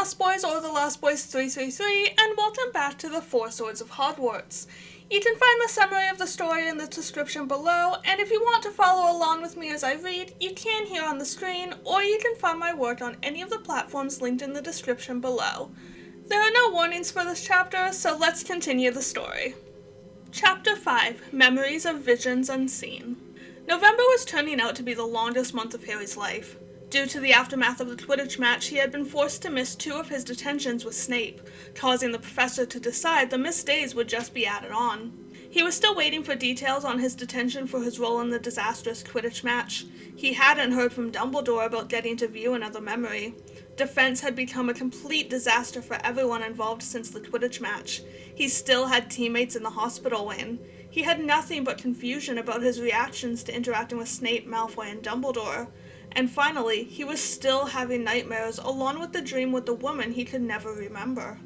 Lost Boys or the Lost Boys 333, and welcome back to the Four Swords of Hogwarts. You can find the summary of the story in the description below, and if you want to follow along with me as I read, you can here on the screen, or you can find my work on any of the platforms linked in the description below. There are no warnings for this chapter, so let's continue the story. Chapter 5, Memories of Visions Unseen. November was turning out to be the longest month of Harry's life. Due to the aftermath of the Quidditch match, he had been forced to miss 2 of his detentions with Snape, causing the professor to decide the missed days would just be added on. He was still waiting for details on his detention for his role in the disastrous Quidditch match. He hadn't heard from Dumbledore about getting to view another memory. Defense had become a complete disaster for everyone involved since the Quidditch match. He still had teammates in the hospital wing. He had nothing but confusion about his reactions to interacting with Snape, Malfoy, and Dumbledore. And finally, he was still having nightmares, along with the dream with the woman he could never remember.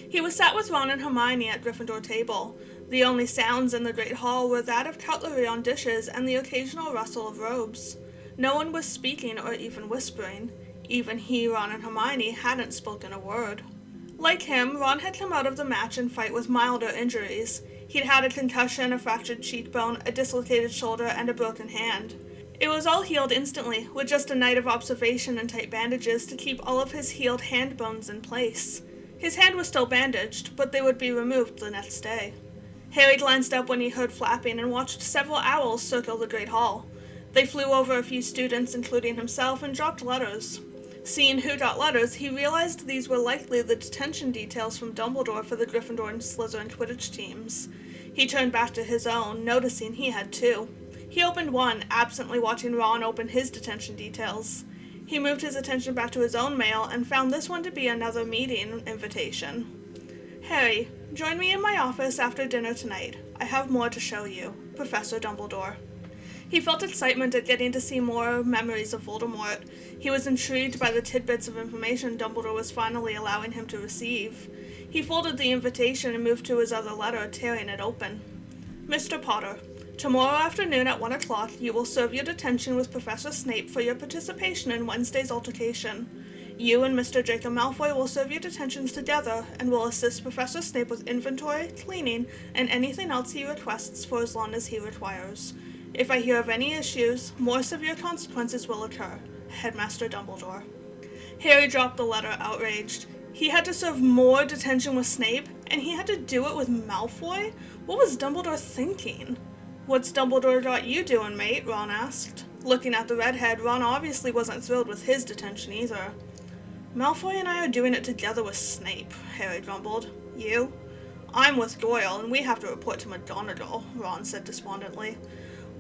He was sat with Ron and Hermione at Gryffindor table. The only sounds in the Great Hall were that of cutlery on dishes and the occasional rustle of robes. No one was speaking or even whispering. Even he, Ron, and Hermione hadn't spoken a word. Like him, Ron had come out of the match and fight with milder injuries. He'd had a concussion, a fractured cheekbone, a dislocated shoulder, and a broken hand. It was all healed instantly, with just a night of observation and tight bandages to keep all of his healed hand bones in place. His hand was still bandaged, but they would be removed the next day. Harry glanced up when he heard flapping and watched several owls circle the Great Hall. They flew over a few students, including himself, and dropped letters. Seeing who got letters, he realized these were likely the detention details from Dumbledore for the Gryffindor and Slytherin Quidditch teams. He turned back to his own, noticing he had 2. He opened one, absently watching Ron open his detention details. He moved his attention back to his own mail and found this one to be another meeting invitation. Harry, join me in my office after dinner tonight. I have more to show you. Professor Dumbledore. He felt excitement at getting to see more memories of Voldemort. He was intrigued by the tidbits of information Dumbledore was finally allowing him to receive. He folded the invitation and moved to his other letter, tearing it open. Mr. Potter, tomorrow afternoon at 1 o'clock, you will serve your detention with Professor Snape for your participation in Wednesday's altercation. You and Mr. Draco Malfoy will serve your detentions together and will assist Professor Snape with inventory, cleaning, and anything else he requests for as long as he requires. If I hear of any issues, more severe consequences will occur. Headmaster Dumbledore. Harry dropped the letter, outraged. He had to serve more detention with Snape, and he had to do it with Malfoy? What was Dumbledore thinking? What's Dumbledore got you doing, mate? Ron asked. Looking at the redhead, Ron obviously wasn't thrilled with his detention either. Malfoy and I are doing it together with Snape, Harry grumbled. You? I'm with Goyle, and we have to report to McGonagall, Ron said despondently.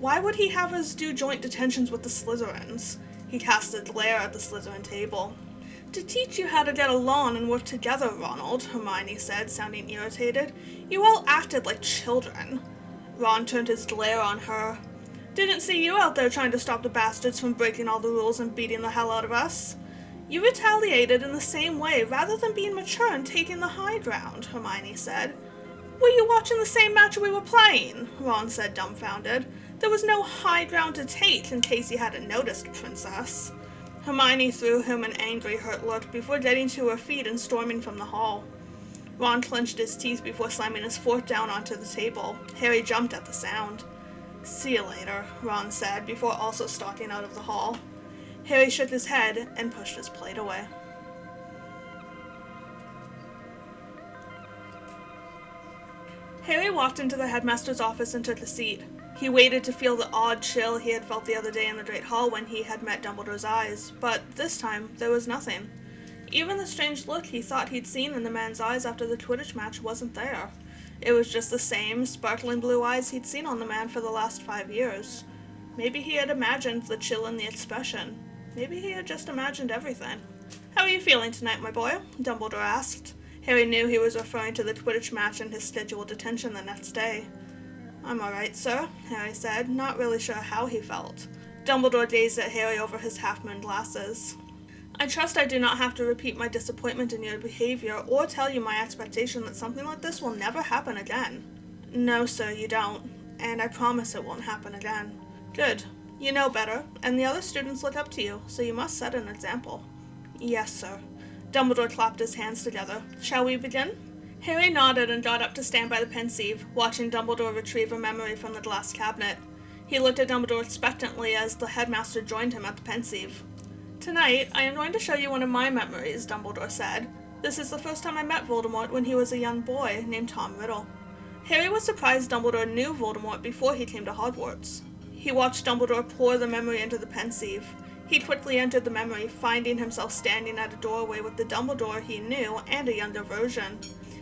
Why would he have us do joint detentions with the Slytherins? He cast a glare at the Slytherin table. To teach you how to get along and work together, Ronald, Hermione said, sounding irritated. You all acted like children. Ron turned his glare on her. Didn't see you out there trying to stop the bastards from breaking all the rules and beating the hell out of us. You retaliated in the same way rather than being mature and taking the high ground, Hermione said. Were you watching the same match we were playing? Ron said, dumbfounded. There was no high ground to take, in case you hadn't noticed, Princess. Hermione threw him an angry, hurt look before getting to her feet and storming from the hall. Ron clenched his teeth before slamming his fork down onto the table. Harry jumped at the sound. See you later, Ron said, before also stalking out of the hall. Harry shook his head and pushed his plate away. Harry walked into the headmaster's office and took a seat. He waited to feel the odd chill he had felt the other day in the Great Hall when he had met Dumbledore's eyes, but this time there was nothing. Even the strange look he thought he'd seen in the man's eyes after the Quidditch match wasn't there. It was just the same sparkling blue eyes he'd seen on the man for the last 5 years. Maybe he had imagined the chill in the expression. Maybe he had just imagined everything. How are you feeling tonight, my boy? Dumbledore asked. Harry knew he was referring to the Quidditch match and his scheduled detention the next day. I'm all right, sir, Harry said, not really sure how he felt. Dumbledore gazed at Harry over his half-moon glasses. I trust I do not have to repeat my disappointment in your behavior or tell you my expectation that something like this will never happen again. No, sir, you don't, and I promise it won't happen again. Good. You know better, and the other students look up to you, so you must set an example. Yes, sir. Dumbledore clapped his hands together. Shall we begin? Harry nodded and got up to stand by the pensieve, watching Dumbledore retrieve a memory from the glass cabinet. He looked at Dumbledore expectantly as the headmaster joined him at the pensieve. Tonight, I am going to show you one of my memories, Dumbledore said. This is the first time I met Voldemort when he was a young boy named Tom Riddle. Harry was surprised Dumbledore knew Voldemort before he came to Hogwarts. He watched Dumbledore pour the memory into the pensieve. He quickly entered the memory, finding himself standing at a doorway with the Dumbledore he knew and a younger version.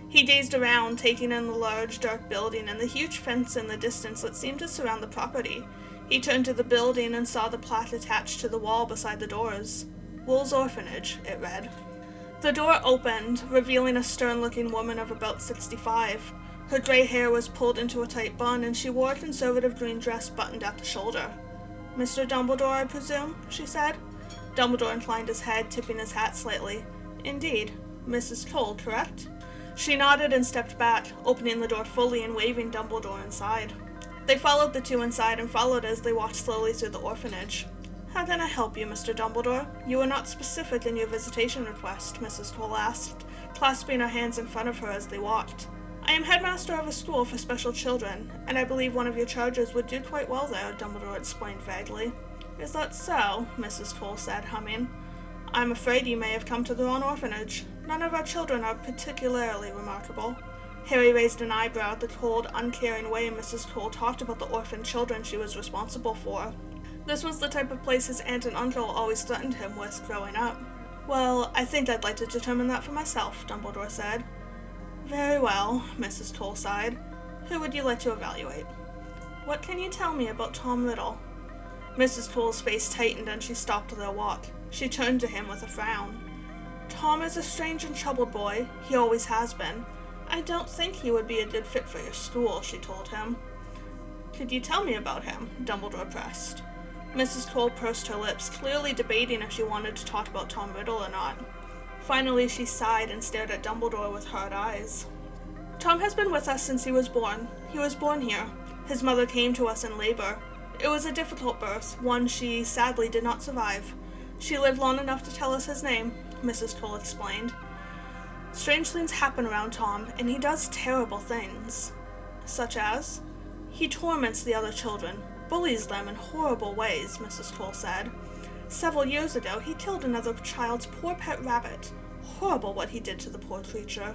He gazed around, taking in the large, dark building and the huge fence in the distance that seemed to surround the property. He turned to the building and saw the plaque attached to the wall beside the doors. Wool's Orphanage, it read. The door opened, revealing a stern-looking woman of about 65. Her gray hair was pulled into a tight bun, and she wore a conservative green dress buttoned at the shoulder. "Mr. Dumbledore, I presume?" she said. Dumbledore inclined his head, tipping his hat slightly. "Indeed. Mrs. Cole, correct?" She nodded and stepped back, opening the door fully and waving Dumbledore inside. They followed the two inside and followed as they walked slowly through the orphanage. "How can I help you, Mr. Dumbledore? You were not specific in your visitation request," Mrs. Cole asked, clasping her hands in front of her as they walked. "I am headmaster of a school for special children, and I believe one of your charges would do quite well there," Dumbledore explained vaguely. "Is that so?" Mrs. Cole said, humming. "I'm afraid you may have come to the wrong orphanage. None of our children are particularly remarkable." Harry raised an eyebrow at the cold, uncaring way Mrs. Cole talked about the orphan children she was responsible for. This was the type of place his aunt and uncle always threatened him with growing up. "Well, I think I'd like to determine that for myself," Dumbledore said. "Very well," Mrs. Cole sighed. "Who would you like to evaluate?" "What can you tell me about Tom Riddle?" Mrs. Cole's face tightened and she stopped their walk. She turned to him with a frown. "Tom is a strange and troubled boy. He always has been. I don't think he would be a good fit for your school," she told him. "Could you tell me about him?" Dumbledore pressed. Mrs. Cole pursed her lips, clearly debating if she wanted to talk about Tom Riddle or not. Finally, she sighed and stared at Dumbledore with hard eyes. "Tom has been with us since he was born. He was born here. His mother came to us in labor. It was a difficult birth, one she sadly did not survive. She lived long enough to tell us his name," Mrs. Cole explained. "Strange things happen around Tom, and he does terrible things." "Such as?" "He torments the other children, bullies them in horrible ways," Mrs. Cole said. "Several years ago, he killed another child's poor pet rabbit. Horrible what he did to the poor creature."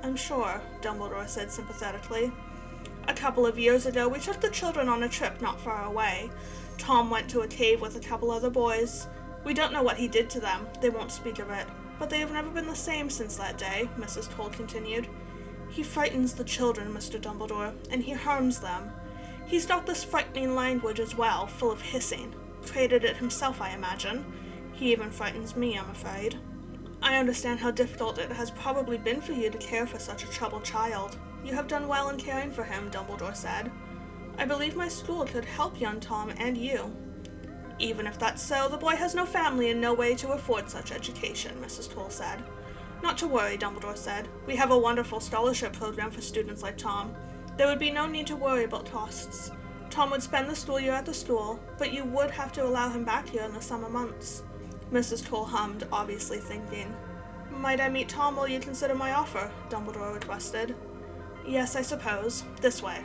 "I'm sure," Dumbledore said sympathetically. "A couple of years ago, we took the children on a trip not far away. Tom went to a cave with a couple other boys. We don't know what he did to them. They won't speak of it. But they have never been the same since that day," Mrs. Cole continued. "He frightens the children, Mr. Dumbledore, and he harms them. He's got this frightening language as well, full of hissing. Created it himself, I imagine. He even frightens me, I'm afraid." "I understand how difficult it has probably been for you to care for such a troubled child. You have done well in caring for him," Dumbledore said. "I believe my school could help young Tom and you." "Even if that's so, the boy has no family and no way to afford such education," Mrs. Cole said. "Not to worry," Dumbledore said. "We have a wonderful scholarship program for students like Tom. There would be no need to worry about costs. Tom would spend the school year at the school, but you would have to allow him back here in the summer months." Mrs. Cole hummed, obviously thinking. "Might I meet Tom while you consider my offer?" Dumbledore requested. "Yes, I suppose. This way,"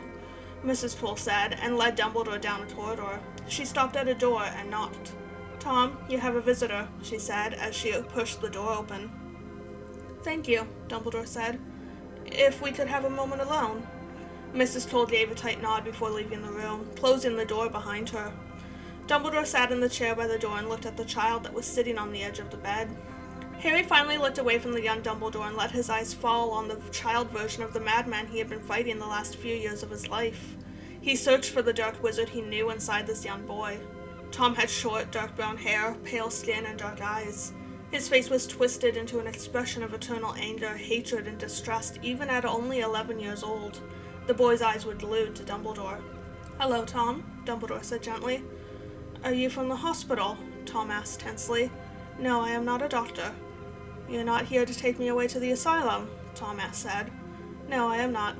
Mrs. Cole said, and led Dumbledore down a corridor. She stopped at a door and knocked. "Tom, you have a visitor," she said as she pushed the door open. "Thank you," Dumbledore said. "If we could have a moment alone." Mrs. Cole gave a tight nod before leaving the room, closing the door behind her. Dumbledore sat in the chair by the door and looked at the child that was sitting on the edge of the bed. Harry finally looked away from the young Dumbledore and let his eyes fall on the child version of the madman he had been fighting the last few years of his life. He searched for the dark wizard he knew inside this young boy. Tom had short, dark brown hair, pale skin, and dark eyes. His face was twisted into an expression of eternal anger, hatred, and distrust, even at only 11 years old. The boy's eyes were glued to Dumbledore. "Hello, Tom," Dumbledore said gently. "Are you from the hospital?" Tom asked tensely. "No, I am not a doctor." "You're not here to take me away to the asylum?" Tom said. "No, I am not."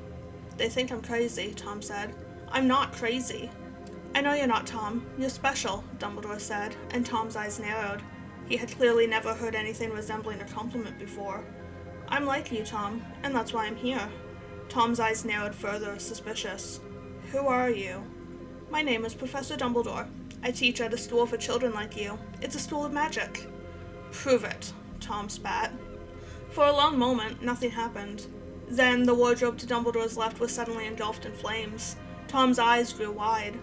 "They think I'm crazy," Tom said. "I'm not crazy." "I know you're not, Tom. You're special," Dumbledore said, and Tom's eyes narrowed. He had clearly never heard anything resembling a compliment before. "I'm like you, Tom, and that's why I'm here." Tom's eyes narrowed further, suspicious. "Who are you?" "My name is Professor Dumbledore. I teach at a school for children like you. It's a school of magic." "Prove it," Tom spat. For a long moment, nothing happened. Then the wardrobe to Dumbledore's left was suddenly engulfed in flames. Tom's eyes grew wide.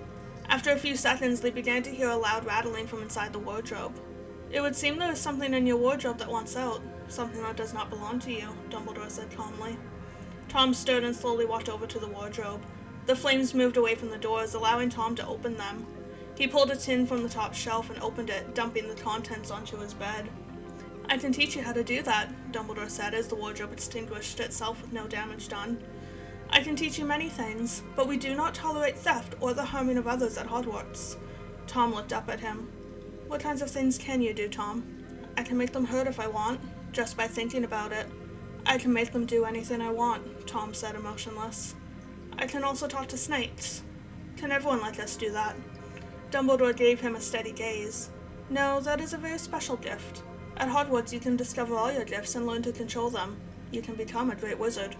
After a few seconds, they began to hear a loud rattling from inside the wardrobe. "It would seem there is something in your wardrobe that wants out. Something that does not belong to you," Dumbledore said calmly. Tom stirred and slowly walked over to the wardrobe. The flames moved away from the doors, allowing Tom to open them. He pulled a tin from the top shelf and opened it, dumping the contents onto his bed. "I can teach you how to do that," Dumbledore said as the wardrobe extinguished itself with no damage done. "I can teach you many things, but we do not tolerate theft or the harming of others at Hogwarts." Tom looked up at him. "What kinds of things can you do, Tom?" "I can make them hurt if I want, just by thinking about it." "I can make them do anything I want," Tom said, emotionless. "I can also talk to snakes." "Can everyone like us do that?" Dumbledore gave him a steady gaze. "No, that is a very special gift. At Hogwarts you can discover all your gifts and learn to control them. You can become a great wizard."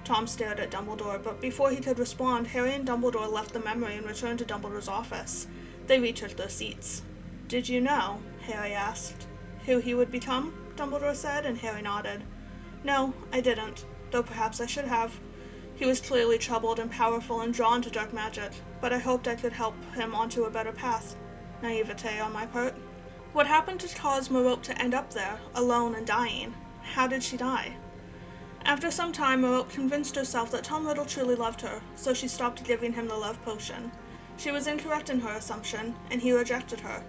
Tom stared at Dumbledore, but before he could respond, Harry and Dumbledore left the memory and returned to Dumbledore's office. They retook their seats. "Did you know?" Harry asked. "Who he would become?" Dumbledore said, and Harry nodded. "No, I didn't, though perhaps I should have. He was clearly troubled and powerful and drawn to dark magic, but I hoped I could help him onto a better path. Naivete on my part." "What happened to cause Merope to end up there, alone and dying? How did she die?" After some time, Merope convinced herself that Tom Riddle truly loved her, so she stopped giving him the love potion. She was incorrect in her assumption, and he rejected her.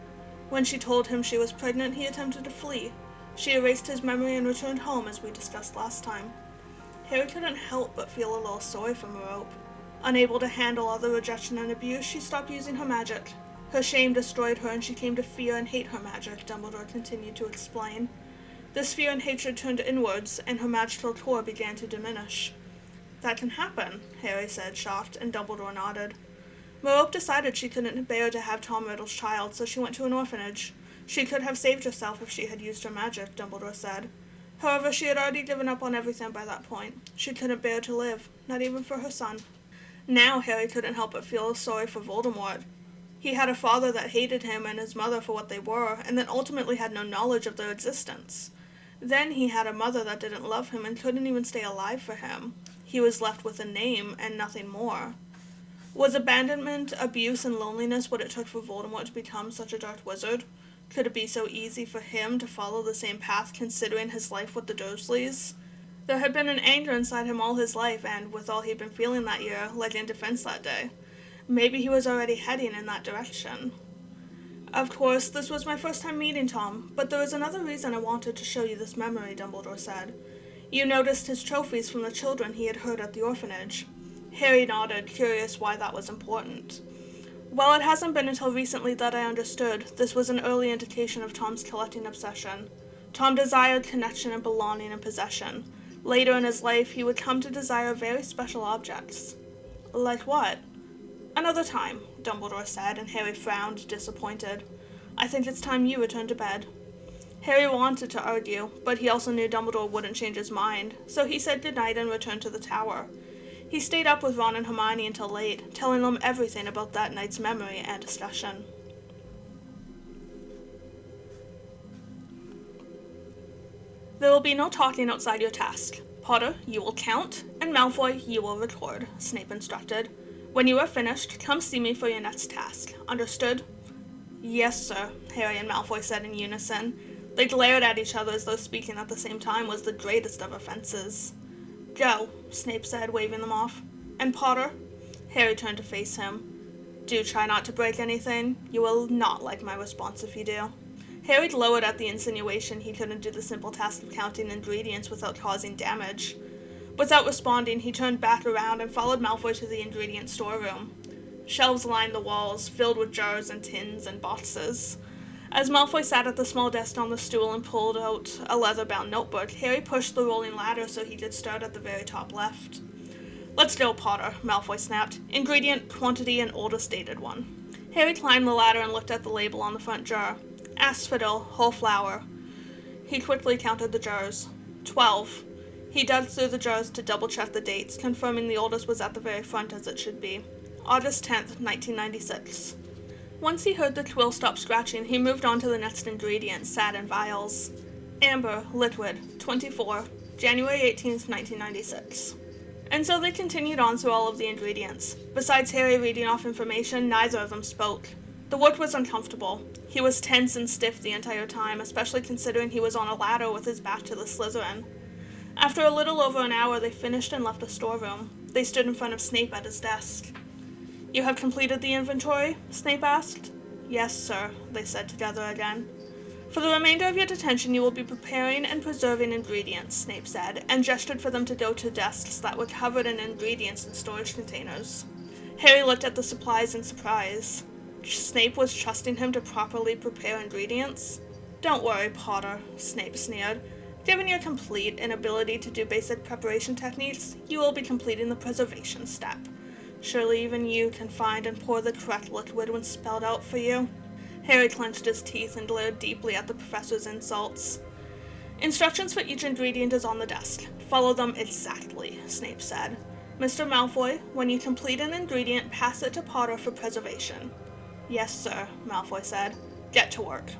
When she told him she was pregnant, he attempted to flee. She erased his memory and returned home, as we discussed last time. Harry couldn't help but feel a little sorry for Merope. Unable to handle all the rejection and abuse, she stopped using her magic. Her shame destroyed her, and she came to fear and hate her magic, Dumbledore continued to explain. This fear and hatred turned inwards, and her magical core began to diminish. "That can happen," Harry said, shocked, and Dumbledore nodded. Merope decided she couldn't bear to have Tom Riddle's child, so she went to an orphanage. She could have saved herself if she had used her magic, Dumbledore said. However, she had already given up on everything by that point. She couldn't bear to live, not even for her son. Now Harry couldn't help but feel sorry for Voldemort. He had a father that hated him and his mother for what they were, and then ultimately had no knowledge of their existence. Then he had a mother that didn't love him and couldn't even stay alive for him. He was left with a name and nothing more. Was abandonment, abuse, and loneliness what it took for Voldemort to become such a dark wizard? Could it be so easy for him to follow the same path considering his life with the Dursleys? There had been an anger inside him all his life, and with all he'd been feeling that year, led in defense that day. Maybe he was already heading in that direction. "Of course, this was my first time meeting Tom, but there is another reason I wanted to show you this memory," Dumbledore said. "You noticed his trophies from the children he had heard at the orphanage." Harry nodded, curious why that was important. "Well, it hasn't been until recently that I understood this was an early indication of Tom's collecting obsession. Tom desired connection and belonging and possession. Later in his life, he would come to desire very special objects." "Like what?" "Another time," Dumbledore said, and Harry frowned, disappointed. "I think it's time you returned to bed." Harry wanted to argue, but he also knew Dumbledore wouldn't change his mind, so he said goodnight and returned to the tower. He stayed up with Ron and Hermione until late, telling them everything about that night's memory and discussion. "There will be no talking outside your task. Potter, you will count, and Malfoy, you will record," Snape instructed. "When you are finished, come see me for your next task. Understood?" "Yes, sir," Harry and Malfoy said in unison. They glared at each other as though speaking at the same time was the greatest of offenses. "Go," Snape said, waving them off. "And Potter?" Harry turned to face him. "Do try not to break anything. You will not like my response if you do." Harry glowered at the insinuation he couldn't do the simple task of counting ingredients without causing damage. Without responding, he turned back around and followed Malfoy to the ingredient storeroom. Shelves lined the walls, filled with jars and tins and boxes. As Malfoy sat at the small desk on the stool and pulled out a leather-bound notebook, Harry pushed the rolling ladder so he could start at the very top left. "Let's go, Potter," Malfoy snapped. "Ingredient, quantity, and oldest dated one." Harry climbed the ladder and looked at the label on the front jar. Asphodel, whole flower. He quickly counted the jars. 12. He dug through the jars to double-check the dates, confirming the oldest was at the very front as it should be. August 10th, 1996. Once he heard the quill stop scratching, he moved on to the next ingredient, sat in vials. Amber, liquid, 24, January 18th, 1996. And so they continued on through all of the ingredients. Besides Harry reading off information, neither of them spoke. The work was uncomfortable. He was tense and stiff the entire time, especially considering he was on a ladder with his back to the Slytherin. After a little over an hour, they finished and left the storeroom. They stood in front of Snape at his desk. "You have completed the inventory?" Snape asked. "Yes, sir," they said together again. "For the remainder of your detention, you will be preparing and preserving ingredients," Snape said, and gestured for them to go to desks that were covered in ingredients and storage containers. Harry looked at the supplies in surprise. Snape was trusting him to properly prepare ingredients? "Don't worry, Potter," Snape sneered. "Given your complete inability to do basic preparation techniques, you will be completing the preservation step. Surely even you can find and pour the correct liquid when spelled out for you." Harry clenched his teeth and glared deeply at the professor's insults. "Instructions for each ingredient is on the desk. Follow them exactly," Snape said. "Mr. Malfoy, when you complete an ingredient, pass it to Potter for preservation." "Yes, sir," Malfoy said. "Get to work."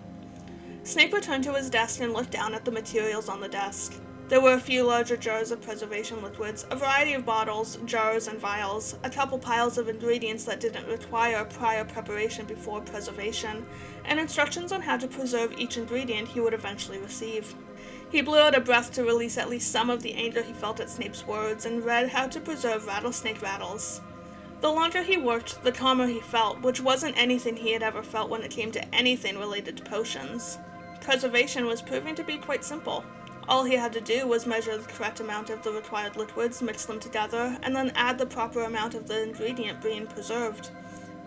Snape returned to his desk and looked down at the materials on the desk. There were a few larger jars of preservation liquids, a variety of bottles, jars, and vials, a couple piles of ingredients that didn't require prior preparation before preservation, and instructions on how to preserve each ingredient he would eventually receive. He blew out a breath to release at least some of the anger he felt at Snape's words, and read how to preserve rattlesnake rattles. The longer he worked, the calmer he felt, which wasn't anything he had ever felt when it came to anything related to potions. Preservation was proving to be quite simple. All he had to do was measure the correct amount of the required liquids, mix them together, and then add the proper amount of the ingredient being preserved.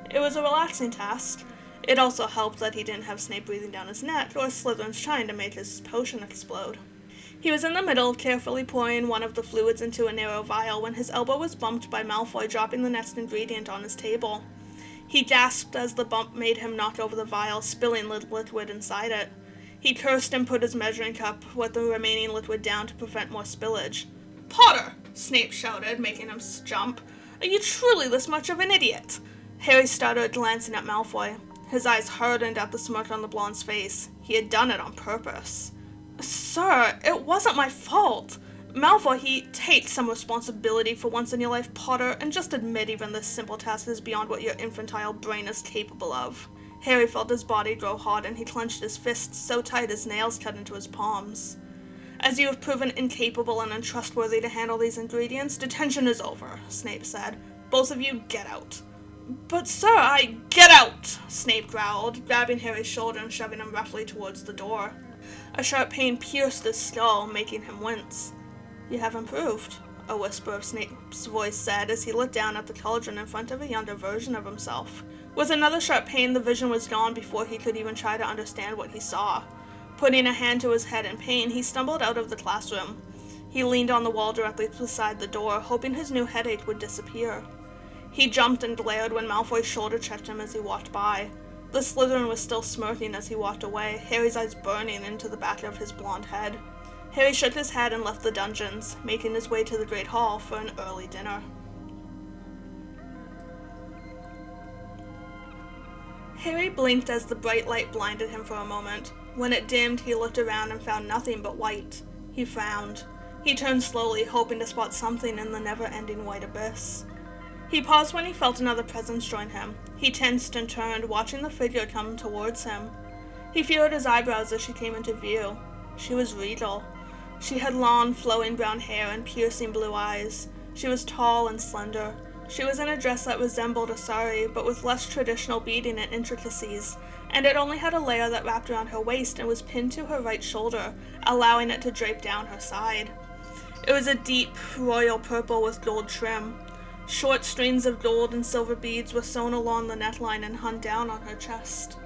It was a relaxing task. It also helped that he didn't have Snape breathing down his neck, or Slytherins trying to make his potion explode. He was in the middle of carefully pouring one of the fluids into a narrow vial when his elbow was bumped by Malfoy dropping the next ingredient on his table. He gasped as the bump made him knock over the vial, spilling liquid inside it. He cursed and put his measuring cup with the remaining liquid down to prevent more spillage. "Potter!" Snape shouted, making him jump. "Are you truly this much of an idiot?" Harry stuttered, glancing at Malfoy. His eyes hardened at the smirk on the blonde's face. He had done it on purpose. "Sir, it wasn't my fault. Malfoy, take some responsibility for once in your life, Potter, and just admit even this simple task is beyond what your infantile brain is capable of." Harry felt his body grow hot, and he clenched his fists so tight his nails cut into his palms. "As you have proven incapable and untrustworthy to handle these ingredients, detention is over," Snape said. "Both of you get out." "But sir, Get out!" Snape growled, grabbing Harry's shoulder and shoving him roughly towards the door. A sharp pain pierced his skull, making him wince. "You have improved," a whisper of Snape's voice said as he looked down at the cauldron in front of a younger version of himself. With another sharp pain, the vision was gone before he could even try to understand what he saw. Putting a hand to his head in pain, he stumbled out of the classroom. He leaned on the wall directly beside the door, hoping his new headache would disappear. He jumped and glared when Malfoy shoulder-checked him as he walked by. The Slytherin was still smirking as he walked away, Harry's eyes burning into the back of his blonde head. Harry shook his head and left the dungeons, making his way to the Great Hall for an early dinner. Harry blinked as the bright light blinded him for a moment. When it dimmed, he looked around and found nothing but white. He frowned. He turned slowly, hoping to spot something in the never-ending white abyss. He paused when he felt another presence join him. He tensed and turned, watching the figure come towards him. He furrowed his eyebrows as she came into view. She was regal. She had long, flowing brown hair and piercing blue eyes. She was tall and slender. She was in a dress that resembled a sari, but with less traditional beading and intricacies, and it only had a layer that wrapped around her waist and was pinned to her right shoulder, allowing it to drape down her side. It was a deep, royal purple with gold trim. Short strings of gold and silver beads were sewn along the neckline and hung down on her chest.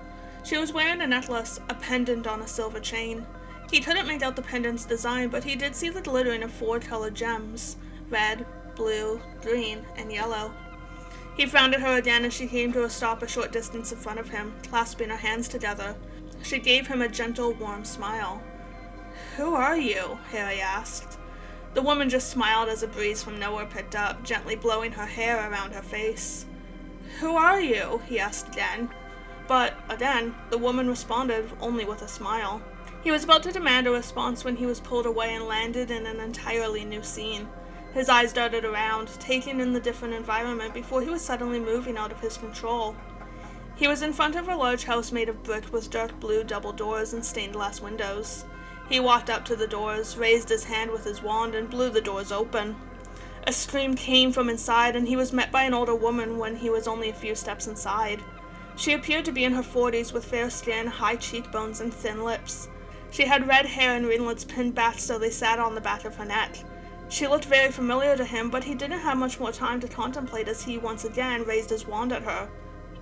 She was wearing a necklace, a pendant on a silver chain. He couldn't make out the pendant's design, but he did see the glittering of 4 colored gems: red, blue, green, and yellow. He frowned at her again as she came to a stop a short distance in front of him, clasping her hands together. She gave him a gentle, warm smile. "Who are you?" Harry asked. The woman just smiled as a breeze from nowhere picked up, gently blowing her hair around her face. "Who are you?" he asked again. But, again, the woman responded only with a smile. He was about to demand a response when he was pulled away and landed in an entirely new scene. His eyes darted around, taking in the different environment before he was suddenly moving out of his control. He was in front of a large house made of brick with dark blue double doors and stained glass windows. He walked up to the doors, raised his hand with his wand, and blew the doors open. A scream came from inside, and he was met by an older woman when he was only a few steps inside. She appeared to be in her 40s with fair skin, high cheekbones, and thin lips. She had red hair and ringlets pinned back so they sat on the back of her neck. She looked very familiar to him, but he didn't have much more time to contemplate as he once again raised his wand at her.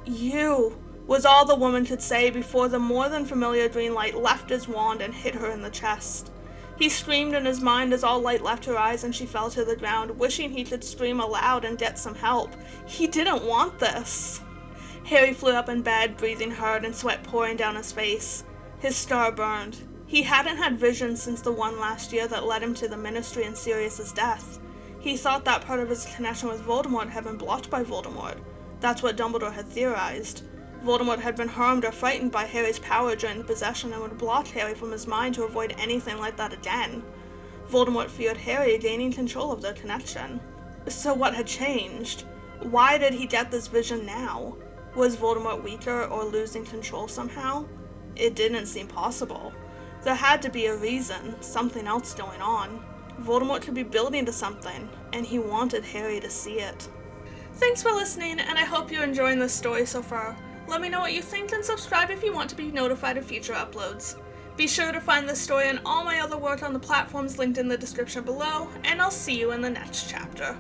"You," was all the woman could say before the more than familiar green light left his wand and hit her in the chest. He screamed in his mind as all light left her eyes and she fell to the ground, wishing he could scream aloud and get some help. He didn't want this. Harry flew up in bed, breathing hard and sweat pouring down his face. His star burned. He hadn't had visions since the one last year that led him to the Ministry and Sirius's death. He thought that part of his connection with Voldemort had been blocked by Voldemort. That's what Dumbledore had theorized. Voldemort had been harmed or frightened by Harry's power during the possession and would block Harry from his mind to avoid anything like that again. Voldemort feared Harry gaining control of their connection. So what had changed? Why did he get this vision now? Was Voldemort weaker or losing control somehow? It didn't seem possible. There had to be a reason, something else going on. Voldemort could be building to something, and he wanted Harry to see it. Thanks for listening, and I hope you're enjoying this story so far. Let me know what you think and subscribe if you want to be notified of future uploads. Be sure to find this story and all my other work on the platforms linked in the description below, and I'll see you in the next chapter.